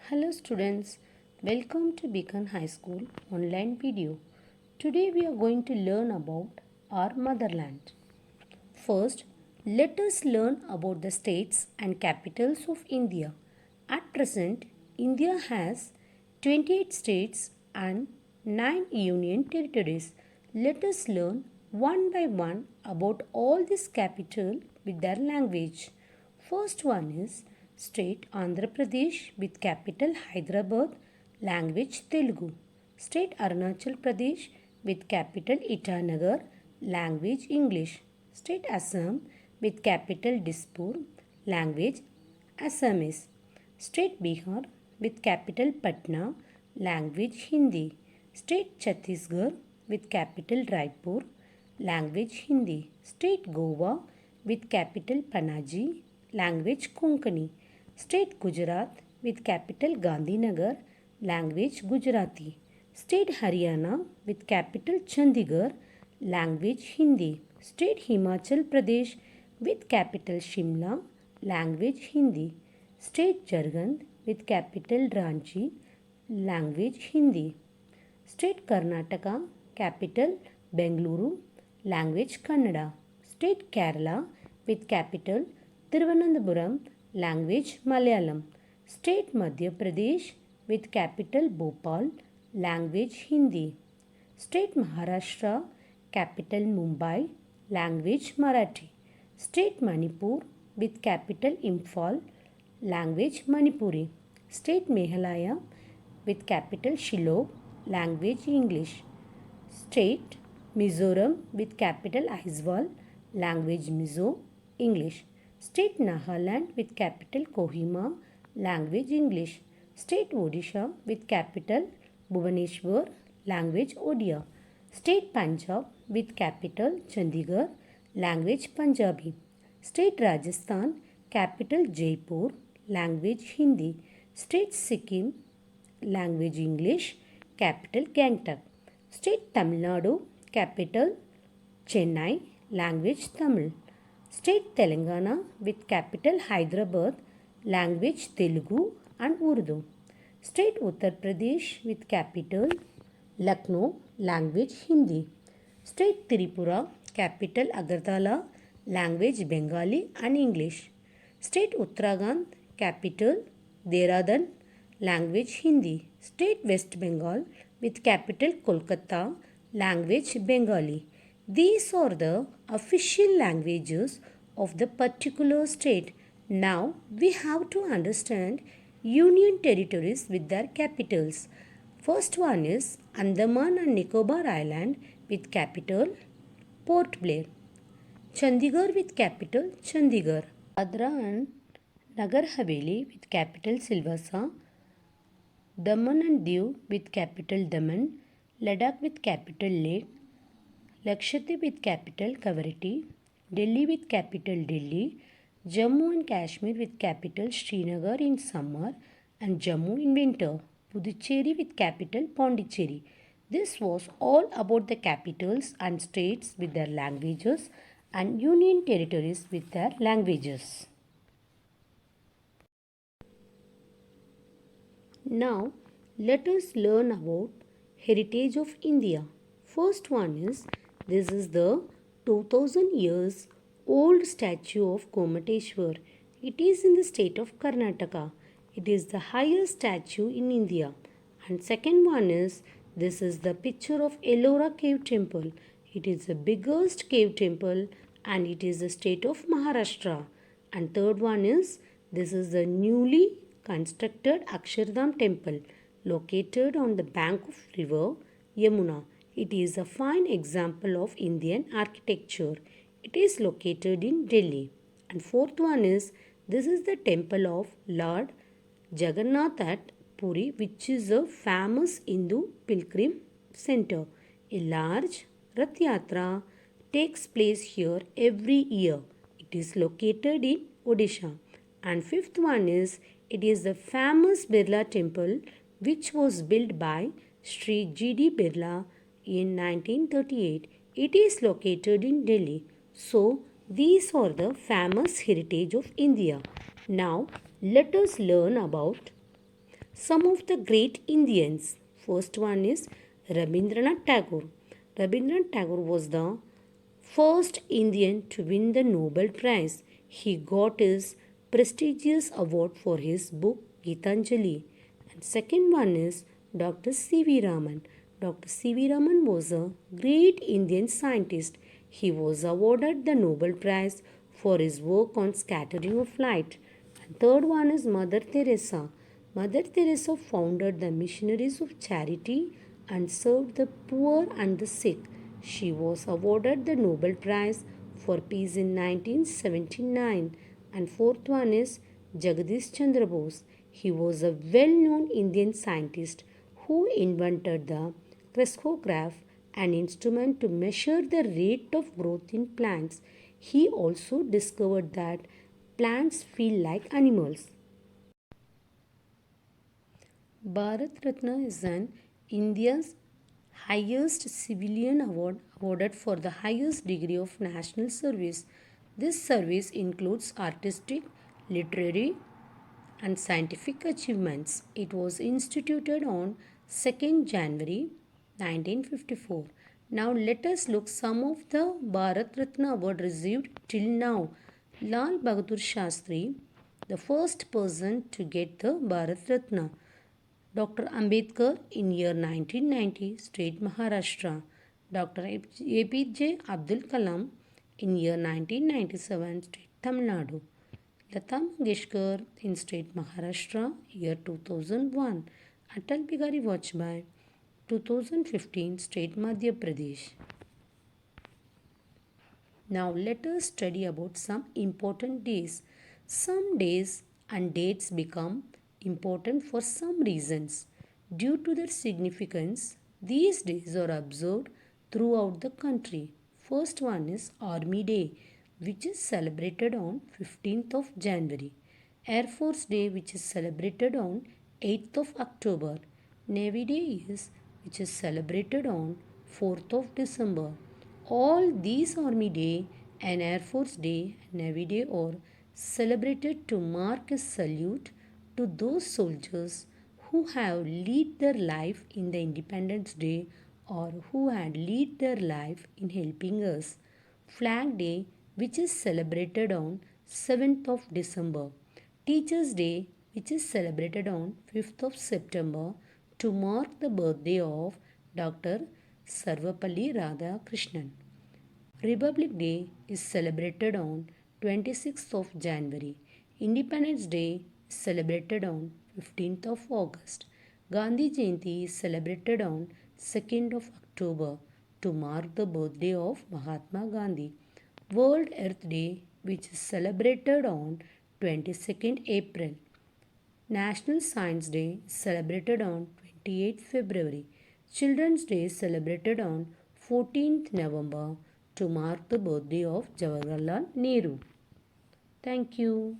Hello students, welcome to Beacon High School online video. Today we are going to learn about our motherland. First, let us learn about the states and capitals of India. At present, India has 28 states and 9 union territories. Let us learn one by one about all these capitals with their language. First one is State Andhra Pradesh with capital Hyderabad, language Telugu. State Arunachal Pradesh with capital Itanagar, language English. State Assam with capital Dispur, language Assamese. State Bihar with capital Patna, language Hindi. State Chhattisgarh with capital Raipur, language Hindi. State Goa with capital Panaji, language Konkani. State Gujarat with capital Gandhinagar, language Gujarati. State Haryana with capital Chandigarh, language Hindi. State Himachal Pradesh with capital Shimla, language Hindi. State Jharkhand with capital Ranchi, language Hindi. State Karnataka, capital Bengaluru, language Kannada. State Kerala with capital Thiruvananthapuram, language Malayalam. State Madhya Pradesh with capital Bhopal, language Hindi. State Maharashtra, capital Mumbai, language Marathi. State Manipur with capital Imphal, language Manipuri. State Meghalaya with capital Shillong, language English. State Mizoram with capital Aizawl, language Mizo, English. State Nagaland with capital Kohima, language English. State Odisha with capital Bhubaneswar, language Odia. State Punjab with capital Chandigarh, language Punjabi. State Rajasthan, capital Jaipur, language Hindi. State Sikkim, language English, capital Gangtok. State Tamil Nadu, capital Chennai, language Tamil. State Telangana with capital Hyderabad, language Telugu and Urdu. State Uttar Pradesh with capital Lucknow, language Hindi. State Tripura, capital Agartala, language Bengali and English. State Uttarakhand, capital Dehradun, language Hindi. State West Bengal with capital Kolkata, language Bengali. These are the official languages of the particular state. Now we have to understand union territories with their capitals. First one is Andaman and Nicobar Island with capital Port Blair. Chandigarh with capital Chandigarh. Dadra and Nagar Haveli with capital Silvassa. Daman and Diu with capital Daman. Ladakh with capital Leh. Lakshadweep with capital Kavaratti, Delhi with capital Delhi, Jammu and Kashmir with capital Srinagar in summer and Jammu in winter, Puducherry with capital Pondicherry. This was all about the capitals and states with their languages and union territories with their languages. Now let us learn about heritage of India. First one is this is the 2000 years old statue of Gomateshwar. It is in the state of Karnataka. It is the highest statue in India. And second one is this is the picture of Ellora Cave Temple. It is the biggest cave temple and it is the state of Maharashtra. And third one is this is the newly constructed Akshardham Temple located on the bank of river Yamuna. It is a fine example of Indian architecture. It is located in Delhi. And fourth one is this is the temple of Lord Jagannath at Puri, which is a famous Hindu pilgrim center. A large Rath Yatra takes place here every year. It is located in Odisha. And fifth one is it is the famous Birla temple which was built by Sri G.D. Birla in 1938. It is located in Delhi. So, these are the famous heritage of India. Now, let us learn about Some of the great Indians. First one is Rabindranath Tagore. Rabindranath Tagore was the first Indian to win the Nobel Prize. He got his prestigious award for his book Gitanjali. And second one is Dr. C.V. Raman. Dr. C.V. Raman was a great Indian scientist. He was awarded the Nobel Prize for his work on scattering of light. And third one is Mother Teresa. Mother Teresa founded the Missionaries of Charity and served the poor and the sick. She was awarded the Nobel Prize for Peace in 1979. And fourth one is Jagadish Chandra Bose. He was a well-known Indian scientist who invented the crescograph, an instrument to measure the rate of growth in plants. He also discovered that plants feel like animals. Bharat Ratna is an India's highest civilian award awarded for the highest degree of national service. This service includes artistic, literary, and scientific achievements. It was instituted on 2nd January 1954. Now let us look some of the Bharat Ratna award received till now. Lal Bahadur Shastri, the first person to get the Bharat Ratna. Dr. Ambedkar in year 1990, State Maharashtra. Dr. APJ Abdul Kalam in year 1997, State Tamil Nadu. Lata Mangeshkar in State Maharashtra, year 2001. Atal Bihari Vajpayee, 2015, State Madhya Pradesh. Now let us study about some important days. Some days and dates become important for some reasons. Due to their significance, these days are observed throughout the country. First one is Army Day, which is celebrated on 15th of January. Air Force Day, which is celebrated on 8th of October. Navy Day is which is celebrated on 4th of December. All these Army Day and Air Force Day and Navy Day are celebrated to mark a salute to those soldiers who have led their life in the Independence Day or who had led their life in helping us. Flag Day, which is celebrated on 7th of December. Teachers' Day, which is celebrated on 5th of September to mark the birthday of Dr. Sarvapalli Radhakrishnan. Republic Day is celebrated on 26th of January. Independence Day is celebrated on 15th of August. Gandhi Jayanti is celebrated on 2nd of October to mark the birthday of Mahatma Gandhi. World Earth Day, which is celebrated on 22nd April. National Science Day is celebrated on 28th February. Children's Day is celebrated on 14th November to mark the birthday of Jawaharlal Nehru. Thank you.